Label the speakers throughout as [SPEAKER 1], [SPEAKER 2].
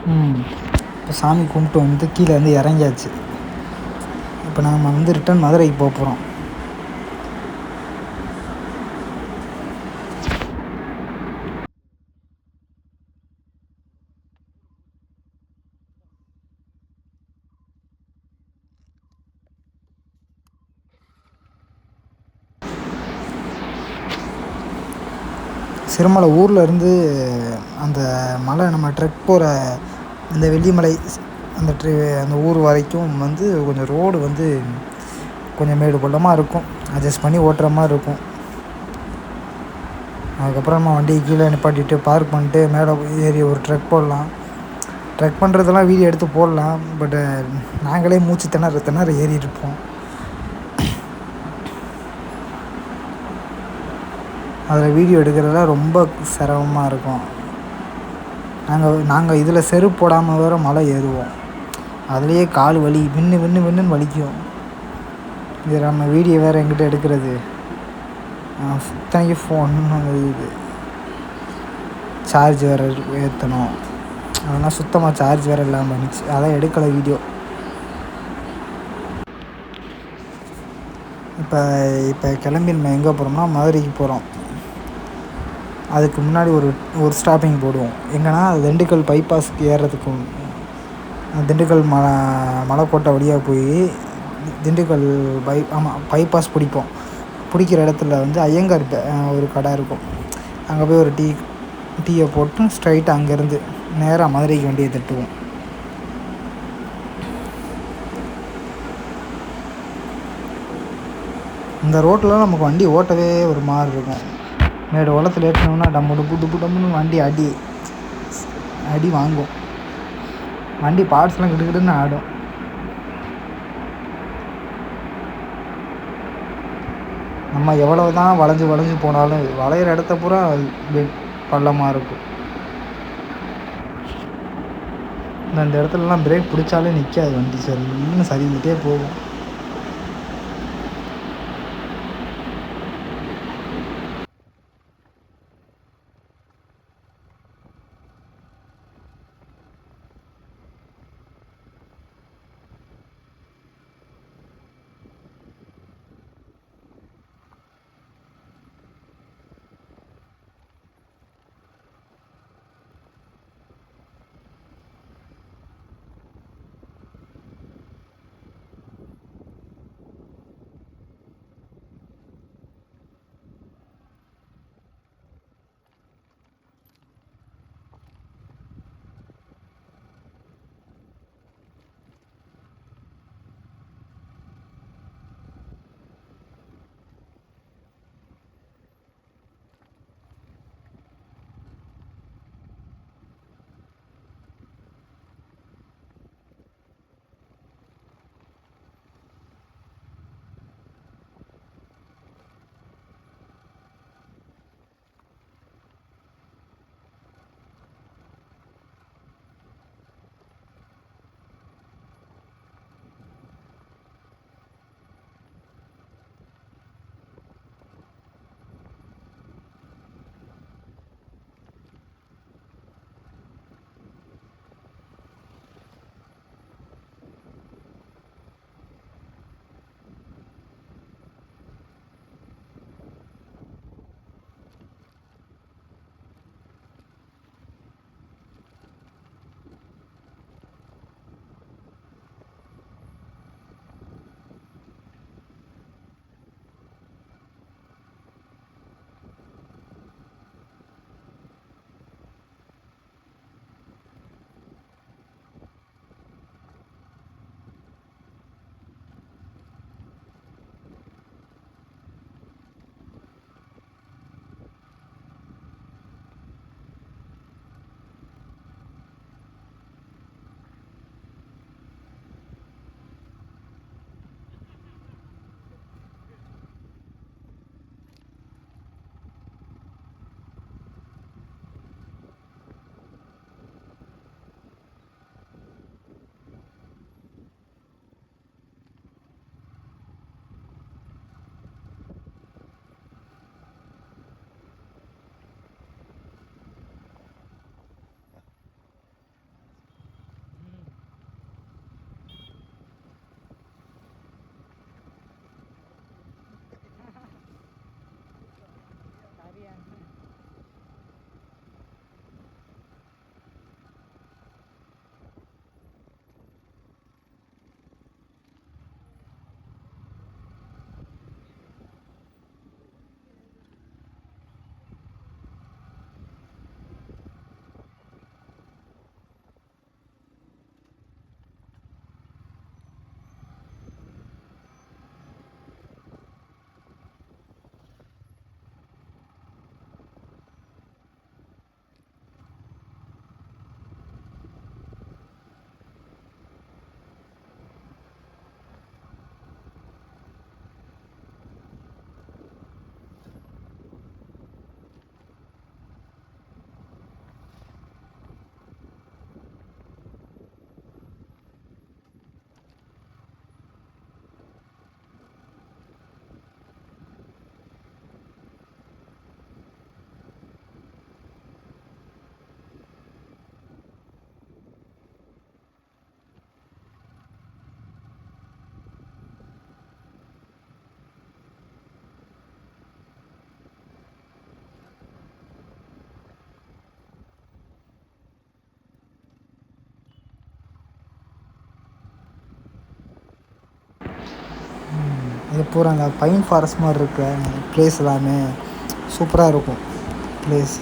[SPEAKER 1] இப்போ சாமி கும்பிட்டு வந்து கீழே வந்து இறங்கியாச்சு. இப்போ நாம் வந்து ரிட்டன் மதுரைக்கு போக போகிறோம். சிறுமலை ஊரில் இருந்து அந்த மலை நம்ம ட்ரெக் போகிற அந்த வெள்ளிமலை அந்த ஊர் வரைக்கும் வந்து கொஞ்சம் ரோடு வந்து கொஞ்சம் மேடு பள்ளமாக இருக்கும். அட்ஜஸ்ட் பண்ணி ஓட்டுற மாதிரி இருக்கும். அதுக்கப்புறம் நம்ம வண்டியை கீழே நிப்பாட்டிட்டு பார்க் பண்ணிட்டு மேலே ஏறி ஒரு ட்ரெக் போடலாம். ட்ரெக் பண்ணுறதெல்லாம் வீடியோ எடுத்து போடலாம். பட்டு நாங்களே மூச்சு திணற ஏறி இருப்போம். அதில் வீடியோ எடுக்கிறதுலாம் ரொம்ப சிரமமாக இருக்கும். நாங்கள் இதில் செருப்பு போடாமல் வேறு மலை ஏறுவோம். அதுலேயே கால் வலி வின்னு வலிக்கும். இது நம்ம வீடியோ வேறு எங்கிட்ட எடுக்கிறது. சுத்தனைக்கு ஃபோன் இது சார்ஜ் வேறு ஏற்றணும். அதெல்லாம் சுத்தமாக சார்ஜ் வேறு இல்லாமல் இருந்துச்சு. அதான் எடுக்கலை வீடியோ. இப்போ கிளம்பி நம்ம எங்கே போகிறோம்னா மதுரைக்கு போகிறோம். அதுக்கு முன்னாடி ஒரு ஸ்டாப்பிங் போடுவோம். எங்கன்னா திண்டுக்கல் பைபாஸுக்கு ஏறுறதுக்கும் திண்டுக்கல் மலைக்கோட்டை வழியாக போய் திண்டுக்கல் பைபாஸ் பிடிப்போம். பிடிக்கிற இடத்துல வந்து ஐயங்கார் ஒரு கடை இருக்கும். அங்கே போய் ஒரு டீயை போட்டு ஸ்ட்ரைட்டாக அங்கேருந்து நேராக மதுரைக்கு வண்டியை தட்டுவோம். இந்த ரோட்டிலலாம் நமக்கு வண்டி ஓட்டவே ஒரு மாதிரி இருக்கும். மேடு ஓலத்தில் ஏற்றினோம்னா டம்முன்னு வண்டி அடி வாங்கும். வண்டி பார்ட்ஸ்லாம் கிட்டுக்கிட்டுன்னு ஆடும். நம்ம எவ்வளோ தான் வளைஞ்சு போனாலும் வளையிற இடத்த பூரா பள்ளமாக இருக்கும். இந்த இடத்துலலாம் பிரேக் பிடிச்சாலே நிற்காது வண்டி. சரி இன்னும் சரிக்கிட்டே போகும். பூரா அந்த பைன் ஃபாரஸ்ட் மாதிரி இருக்க ப்ளேஸ் எல்லாமே சூப்பராக இருக்கும் ப்ளேஸ்.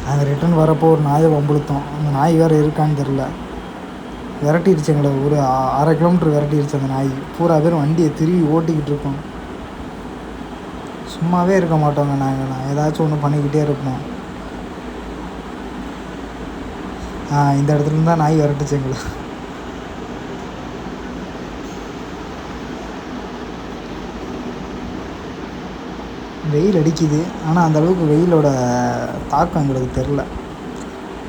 [SPEAKER 1] நாங்கள் ரிட்டன் வரப்போ ஒரு நாயை வம்புழுத்தோம். அந்த நாய் வேறு இருக்கான்னு தெரில, விரட்டிடுச்சு எங்களை. ஒரு 1/2 கிலோமீட்டர் விரட்டிடுச்சு அந்த நாய். பூரா பேர் வண்டியை திரும்பி ஓட்டிக்கிட்டு இருக்கோம். சும்மாவே இருக்க மாட்டோங்க நாங்கள், ஏதாச்சும் ஒன்று பண்ணிக்கிட்டே இருப்போம். இந்த இடத்துலேருந்து தான் நாய் விரட்டுச்சு எங்களை. வெயில் அடிக்குது, ஆனால் அந்தளவுக்கு வெயிலோட தாக்கம் எங்களுக்கு தெரில.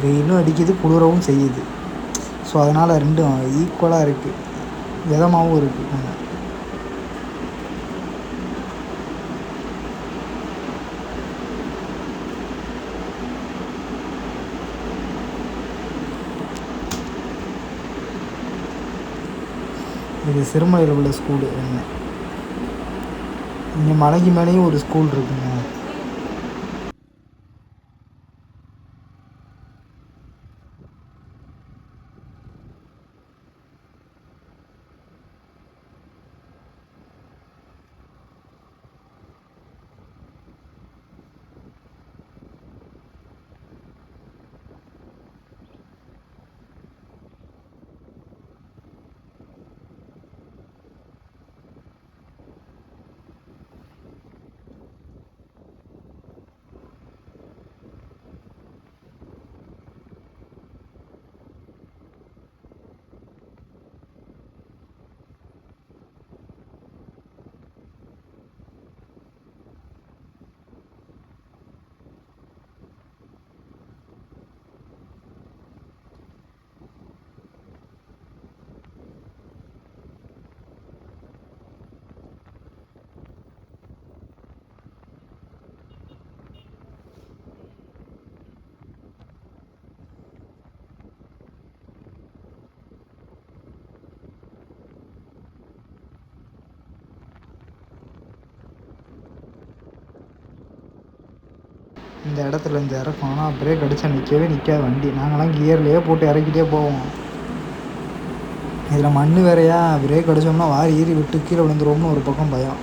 [SPEAKER 1] வெயிலும் அடிக்குது, குளிரவும் செய்யுது. ஸோ அதனால் ரெண்டும் ஈக்குவலாக இருக்குது, விதமாகவும் இருக்குது. இது சிறுமலையில் உள்ள ஸ்கூலு. இங்கே மலைக்கு மேலேயும் ஒரு ஸ்கூல் இருக்குங்க. இந்த இடத்துல இந்த இறக்கம், ஆனால் பிரேக் அடித்தா நிற்காது வண்டி. நாங்களாம் கியர்லேயே போட்டு இறக்கிட்டே போவோம். இதில் மண் வேறையா, பிரேக் அடித்தோம்னா வாரி ஏறி விட்டு கீழே விழுந்துருவோம்னு ஒரு பக்கம் பயம்.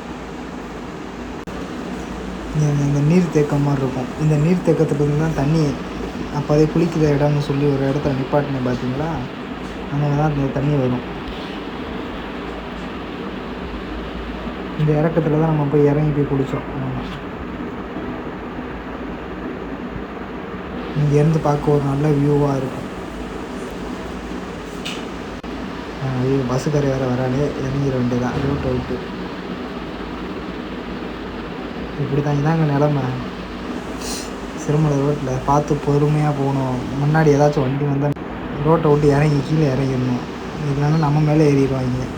[SPEAKER 1] இந்த நீர் தேக்கம் மாதிரி இருக்கும். இந்த நீர் தேக்கத்துலேருந்து தான் தண்ணி அப்போதே குளிக்கிற இடம்னு சொல்லி ஒரு இடத்துல நிப்பாட்டினேன் பார்த்தீங்களா, அங்கே தான் இந்த தண்ணி வரும். இந்த இறக்கத்தில் தான் நம்ம போய் இறங்கி போய் குளித்தோம். இங்கேருந்து பார்க்க ஒரு நல்ல வியூவாக இருக்கும். பஸ்ஸுக்கார வேறு வராலே, இறங்கிட வேண்டியதான் ரோட்டை விட்டு. இப்படி தான் இதாங்க நிலமை. சிறுமலை ரோட்டில் பார்த்து பொறுமையாக போகணும். முன்னாடி ஏதாச்சும் வண்டி வந்தால் ரோட்டை விட்டு இறங்கி கீழே இறங்கிடணும், இல்லைன்னா நம்ம மேலே ஏறிடுவாங்க.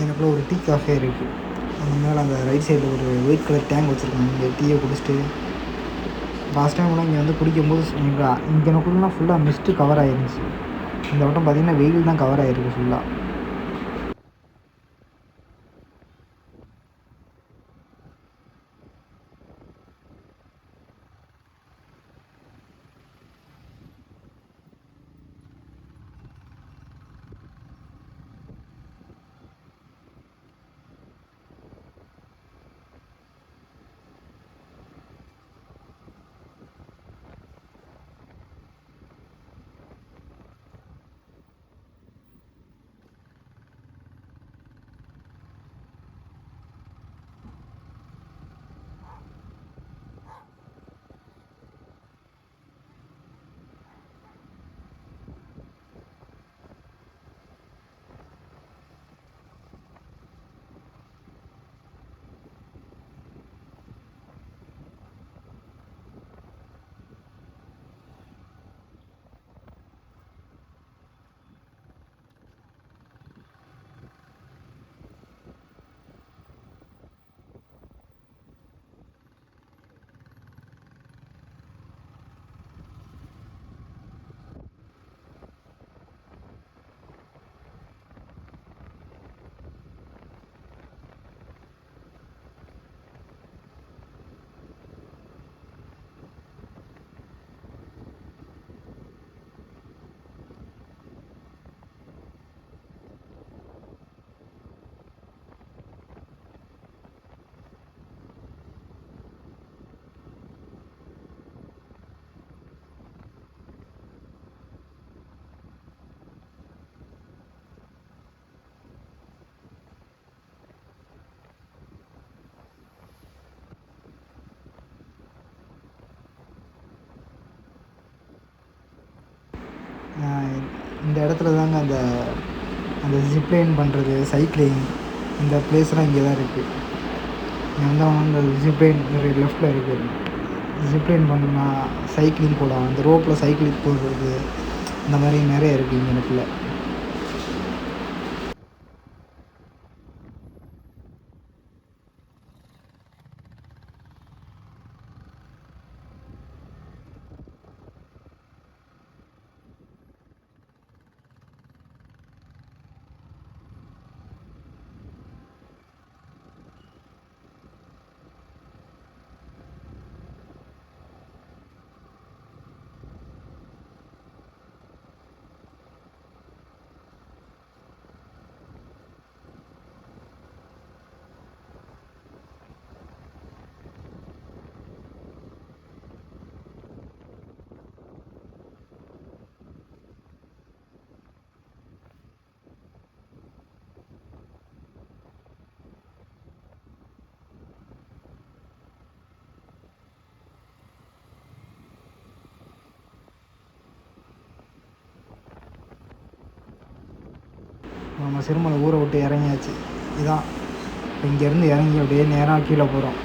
[SPEAKER 1] எனக்குள்ள ஒரு டீ காஃபே இருக்குது. அந்த மேலே அந்த ரைட் சைடில் ஒரு ஒயிட் கலர் டேங்க் வச்சுருக்காங்க. இங்கே டீயை குடிச்சிட்டு லாஸ்ட் டைம் கூட இங்கே வந்து குடிக்கும்போது இங்கே எனக்குள்ளலாம் ஃபுல்லாக மிஸ்ட்டு கவர் ஆகிருந்துச்சு. இந்த வட்டம் பார்த்திங்கன்னா வெயில் தான் கவர் ஆகிருக்கு ஃபுல்லாக. இந்த இடத்துல தாங்க அந்த அந்த ஜிப்லைன் பண்ணுறது, சைக்கிளிங், இந்த பிளேஸ்லாம் இங்கே தான் இருக்குது. இங்கே வந்தவங்க இந்த ஜிப்லைன் லெஃப்ட்டில் இருக்குது. ஜிப்லைன் பண்ணணும்னா சைக்கிளிங் போகலாம், அந்த ரோப்பில் சைக்கிளிங் போடுறது, இந்த மாதிரி நிறைய இருக்குது இங்கே நெட்டில். நம்ம சிறுமலை ஊரை விட்டு இறங்கியாச்சு. இதான் இங்கேருந்து இறங்கி அப்படியே நேராக கீழே போகிறோம்.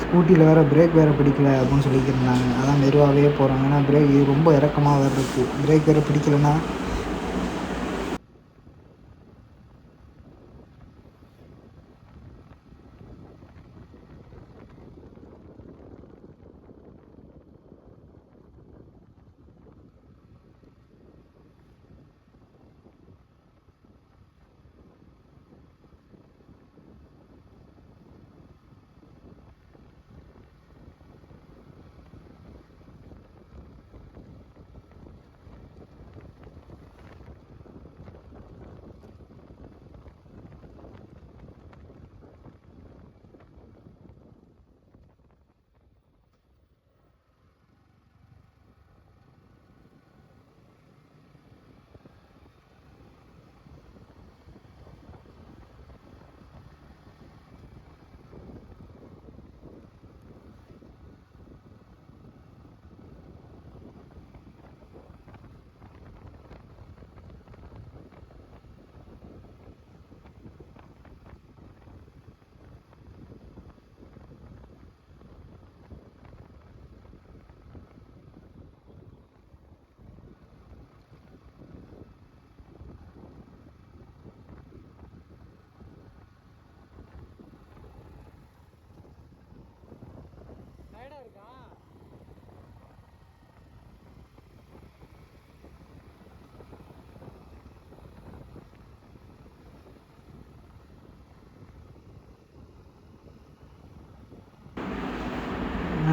[SPEAKER 1] ஸ்கூட்டியில் வேறு பிரேக் வேறு பிடிக்கல அப்படின்னு சொல்லிக்கிருந்தாங்க. அதான் மெதுவாகவே போகிறோம். ஏன்னா பிரேக் ரொம்ப இறக்கமாக வேறு இருக்குது. பிரேக் வேறு பிடிக்கலைன்னா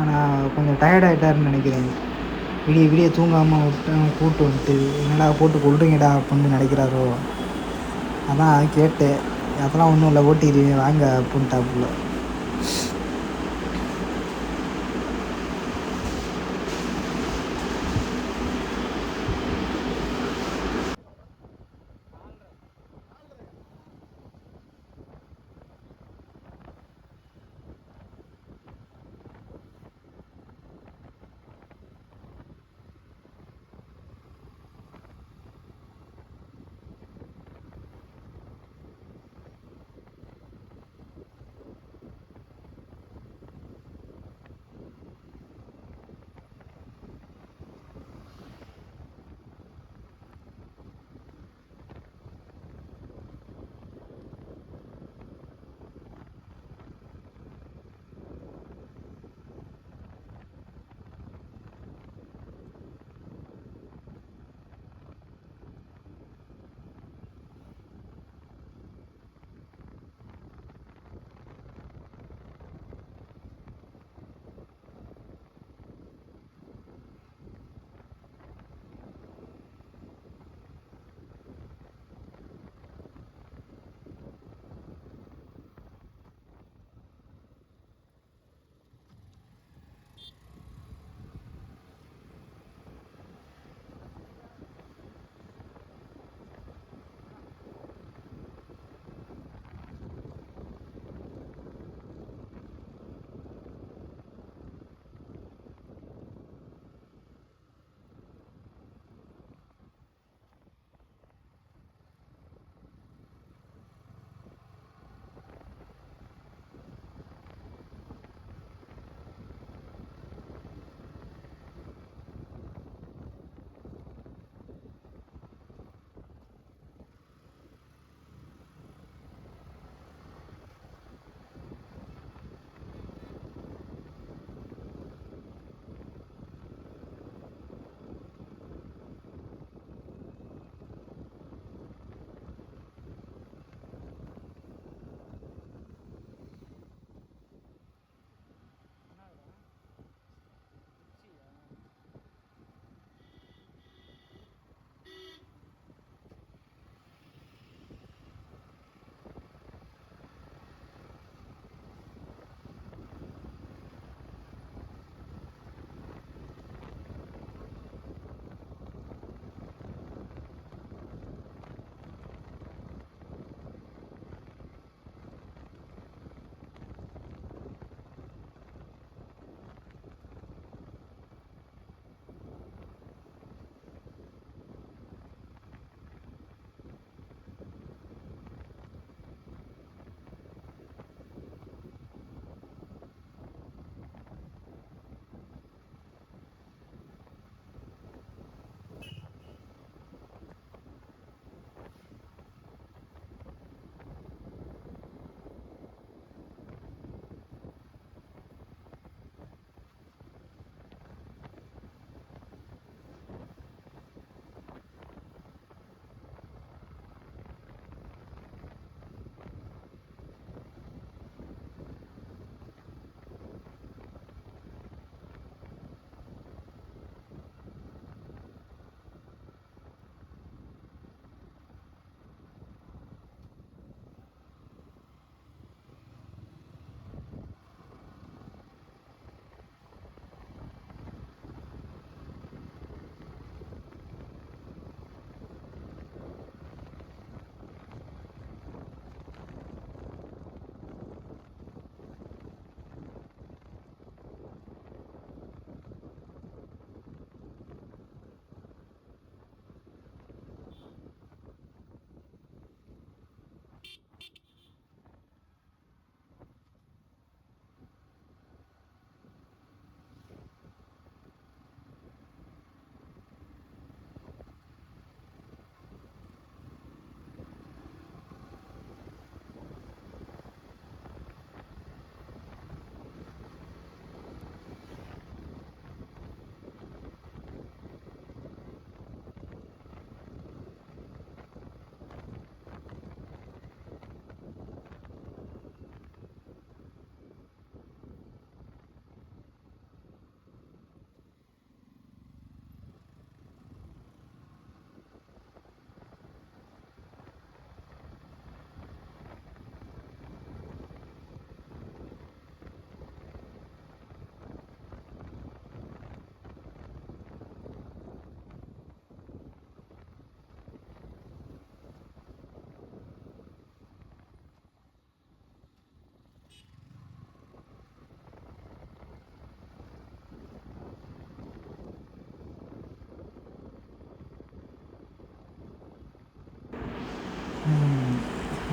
[SPEAKER 1] நான் கொஞ்சம் டயர்டாகிட்டாருன்னு நினைக்கிறேன். விடிய தூங்காமல் விட்டு கூப்பிட்டு வந்துட்டு என்னடா போட்டு கொள்றீங்கடா அப்படின்னு நினைக்கிறாரோ. அதான் கேட்டேன். அதெல்லாம் ஒன்றும் இல்லை, ஓட்டிடுவேன் வாங்க அப்படின்ட்டாப்புல.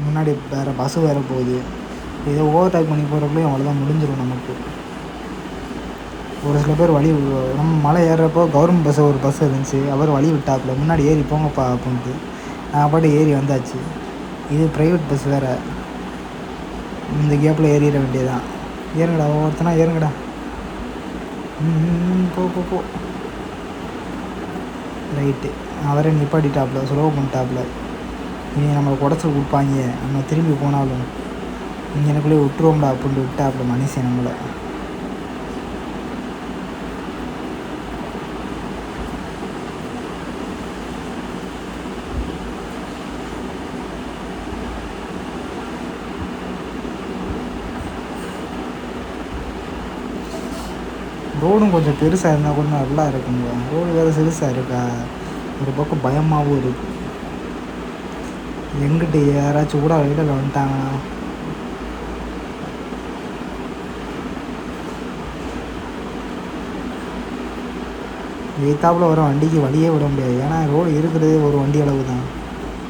[SPEAKER 1] முன்னாடி வேறு பஸ்ஸு வேறு போகுது. இதை ஓவர் டேக் பண்ணி போகிறக்குள்ளேயும் அவ்வளோதான், முடிஞ்சிடும் நமக்கு. ஒரு சில பேர் வழி நம்ம மலை ஏறுறப்போ கவர்மெண்ட் பஸ்ஸு ஒரு பஸ் இருந்துச்சு, அவர் வழி விட்டாப்புல முன்னாடி ஏறி போங்கப்பா அப்படின்ட்டு. நான் பாட்டு ஏறி வந்தாச்சு. இது ப்ரைவேட் பஸ் வேறு, இந்த கேப்பில் ஏறிட வேண்டியதான். ஏறுங்கடா ஒவ்வொருத்தனா ஏறுங்கடா. போ போ போ. ரைட்டு, அவரே நிப்பாட்டிட்டாப்புல, சுலவு பண்ணிட்டாப்புல. இனி நம்மளை குடச்சல் கொடுப்பாங்க, நம்ம திரும்பி போனாலும் இங்கே எனக்குள்ளே விட்டுருவோம்டா அப்படின்ட்டு விட்டாப்புல மனுஷன் நம்மளை. ரோடும் கொஞ்சம் பெருசாக இருந்தால் கூட நல்லா இருக்குங்க. ரோடு வேறு சிறுசாக இருக்கா, ஒரு பக்கம் பயமாகவும் இருக்குது. எங்கிட்ட யாராச்சும் கூட இடையில வந்துட்டாங்கன்னா எய்த்தாப்பில் வர வண்டிக்கு வழியே விட முடியாது. ஏன்னா ரோடு இருக்கிறதே ஒரு வண்டி அளவு தான்.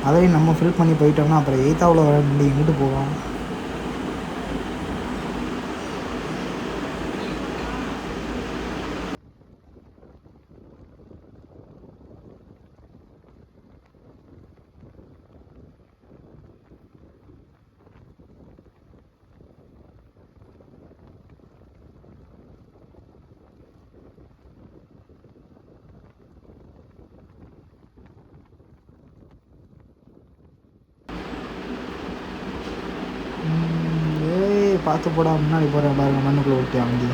[SPEAKER 1] அதையும் நம்ம ஃபில் பண்ணி போயிட்டோம்னா அப்புறம் எய்த்தாப்பில் வர வண்டி எங்கிட்டு போவோம். பார்த்து போடா, முன்னாடி போகிறேன் பாருங்க, மண்ணுக்குள்ளே விட்டேன் வண்டியை.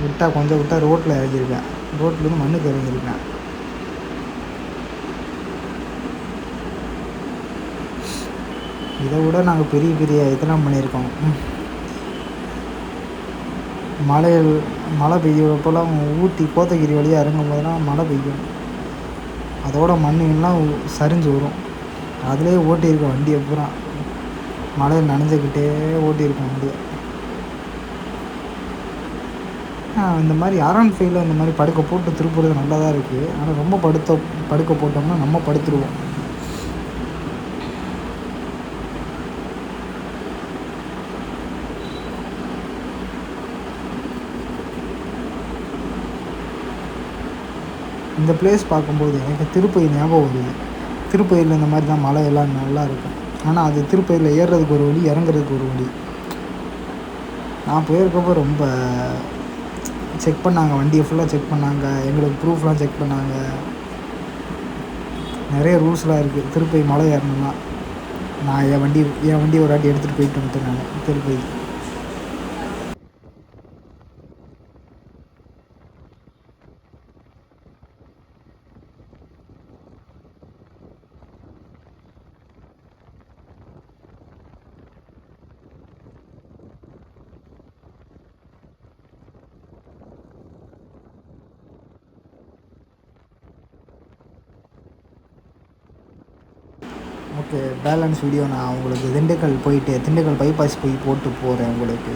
[SPEAKER 1] விட்டால் கொஞ்சம் விட்டால் ரோட்டில் இறங்கியிருக்கேன், ரோட்லேருந்து மண்ணுக்கு இறங்கியிருக்கேன். இதை விட நாங்கள் பெரிய பெரிய இதெல்லாம் பண்ணியிருக்கோம். மழை பெய்யப்போலாம் ஊட்டி கோத்தகிரி வழியாக இறங்கும் போதெல்லாம் மழை பெய்யும், அதோட மண்ணுலாம் சரிஞ்சு வரும். அதிலே ஓட்டியிருக்கோம் வண்டியை பூரா, மழையை நனைஞ்சிக்கிட்டே ஓட்டியிருக்கோம் வண்டியை. இந்த மாதிரி R15 இந்த மாதிரி படுக்க போட்டு திருப்புறது நல்லா தான் இருக்குது. ஆனால் ரொம்ப படுக்க போட்டோம்னா நம்ம படுத்துருவோம். இந்த பிளேஸ் பார்க்கும்போது எனக்கு திருப்பதி ஞாபகம் வருது. திருப்பதியில் இந்த மாதிரி தான் மலை எல்லாம் நல்லா இருக்கும். ஆனால் அது திருப்பதியில் ஏறுறதுக்கு ஒரு வழி, இறங்குறதுக்கு ஒரு வழி. நான் போயிருக்கப்போ ரொம்ப செக் பண்ணாங்க, வண்டியை ஃபுல்லாக செக் பண்ணாங்க, எங்களுக்கு ப்ரூஃப்லாம் செக் பண்ணாங்க. நிறைய ரூல்ஸ்லாம் இருக்குது திருப்பதி மலை ஏறணும்னா. நான் என் வண்டி ஒரு வாட்டி எடுத்துகிட்டு போயிட்டு வந்துட்டேன் நான் திருப்பதி. ஓகே, பேலன்ஸ் வீடியோ நான் உங்களுக்கு திண்டுக்கல் பைபாஸ் போய் போட்டு போகிறேன் உங்களுக்கு.